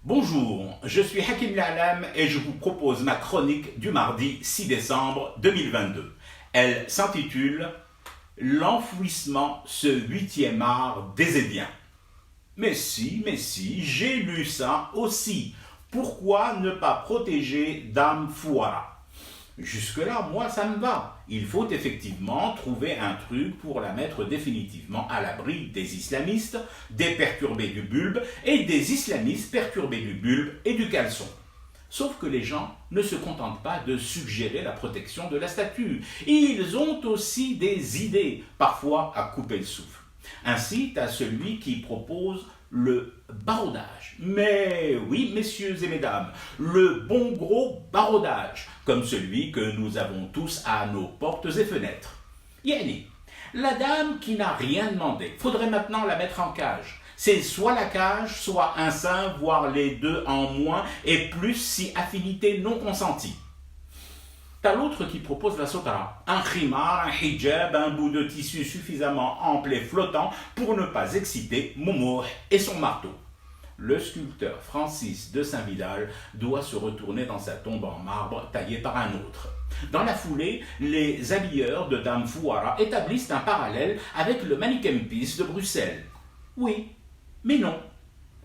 Bonjour, je suis Hakim L'Alam et je vous propose ma chronique du mardi 6 décembre 2022. Elle s'intitule « L'enfouissement, ce 8e art des Édiens ». Mais si, j'ai lu ça aussi. Pourquoi ne pas protéger Dame Fouara? Jusque-là, moi, ça me va. Il faut effectivement trouver un truc pour la mettre définitivement à l'abri des islamistes, des perturbés du bulbe et des islamistes perturbés du bulbe et du caleçon. Sauf que les gens ne se contentent pas de suggérer la protection de la statue. Ils ont aussi des idées, parfois à couper le souffle. Ainsi, t'as celui qui propose le barodage. Mais oui, messieurs et mesdames, le bon gros barodage, comme celui que nous avons tous à nos portes et fenêtres. Yani, la dame qui n'a rien demandé, faudrait maintenant la mettre en cage. C'est soit la cage, soit un sein, voire les deux en moins, et plus si affinité non consentie. T'as l'autre qui propose la sotara, un khimar, un hijab, un bout de tissu suffisamment ample et flottant pour ne pas exciter Momo et son marteau. Le sculpteur Francis de Saint-Vidal doit se retourner dans sa tombe en marbre taillée par un autre. Dans la foulée, les habilleurs de Dame Fouara établissent un parallèle avec le Manneken Pis de Bruxelles. Oui, mais non.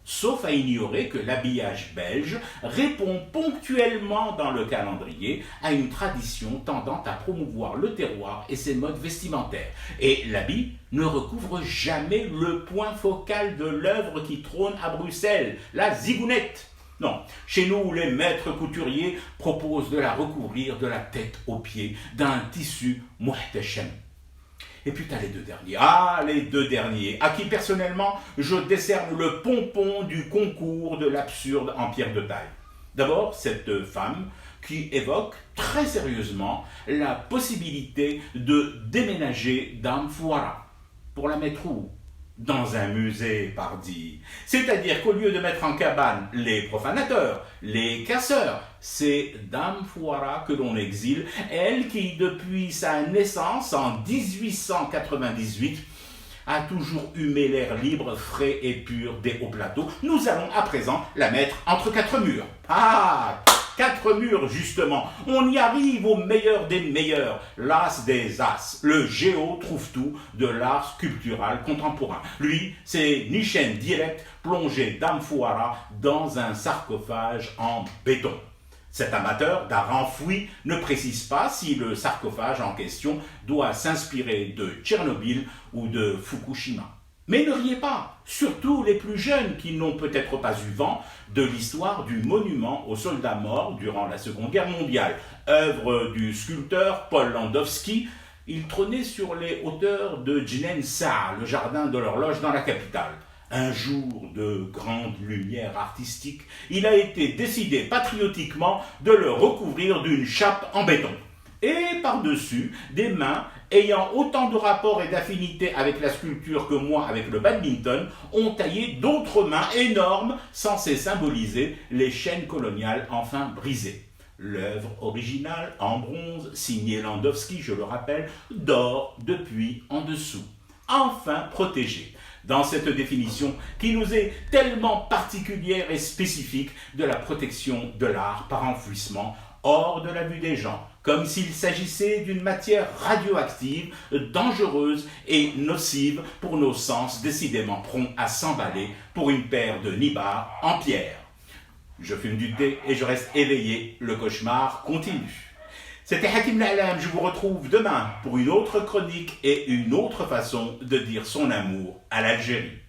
Sauf à ignorer que l'habillage belge répond ponctuellement dans le calendrier à une tradition tendant à promouvoir le terroir et ses modes vestimentaires. Et l'habit ne recouvre jamais le point focal de l'œuvre qui trône à Bruxelles, la zigounette. Non, chez nous, les maîtres couturiers proposent de la recouvrir de la tête aux pieds d'un tissu muhtachem. Et puis t'as les deux derniers. Ah, les deux derniers, à qui personnellement je décerne le pompon du concours de l'absurde en pierre de taille. D'abord, cette femme qui évoque très sérieusement la possibilité de déménager Dame Fouara. Pour la mettre où? Dans un musée, pardi. C'est-à-dire qu'au lieu de mettre en cabane les profanateurs, les casseurs, c'est Dame Fouara que l'on exile, elle qui, depuis sa naissance en 1898, a toujours humé l'air libre, frais et pur des hauts plateaux. Nous allons à présent la mettre entre quatre murs. Ah, quatre murs, justement. On y arrive au meilleur des meilleurs, l'as des as, le géo trouve-tout de l'art sculptural contemporain. Lui, c'est Nichen direct, plongé Dame Fouara dans un sarcophage en béton. Cet amateur d'art enfoui ne précise pas si le sarcophage en question doit s'inspirer de Tchernobyl ou de Fukushima. Mais ne riez pas, surtout les plus jeunes qui n'ont peut-être pas eu vent de l'histoire du monument aux soldats morts durant la Seconde Guerre mondiale, œuvre du sculpteur Paul Landowski. Il trônait sur les hauteurs de Djinensar, le jardin de l'horloge dans la capitale. Un jour de grande lumière artistique, il a été décidé patriotiquement de le recouvrir d'une chape en béton. Et par-dessus, des mains ayant autant de rapport et d'affinité avec la sculpture que moi avec le badminton, ont taillé d'autres mains énormes censées symboliser les chaînes coloniales enfin brisées. L'œuvre originale, en bronze, signée Landowski, je le rappelle, dort depuis en dessous. Enfin protégée dans cette définition qui nous est tellement particulière et spécifique de la protection de l'art par enfouissement hors de la vue des gens, comme s'il s'agissait d'une matière radioactive, dangereuse et nocive pour nos sens décidément prompts à s'emballer pour une paire de nibards en pierre. Je fume du thé et je reste éveillé, le cauchemar continue. C'était Hakim L'Alam, je vous retrouve demain pour une autre chronique et une autre façon de dire son amour à l'Algérie.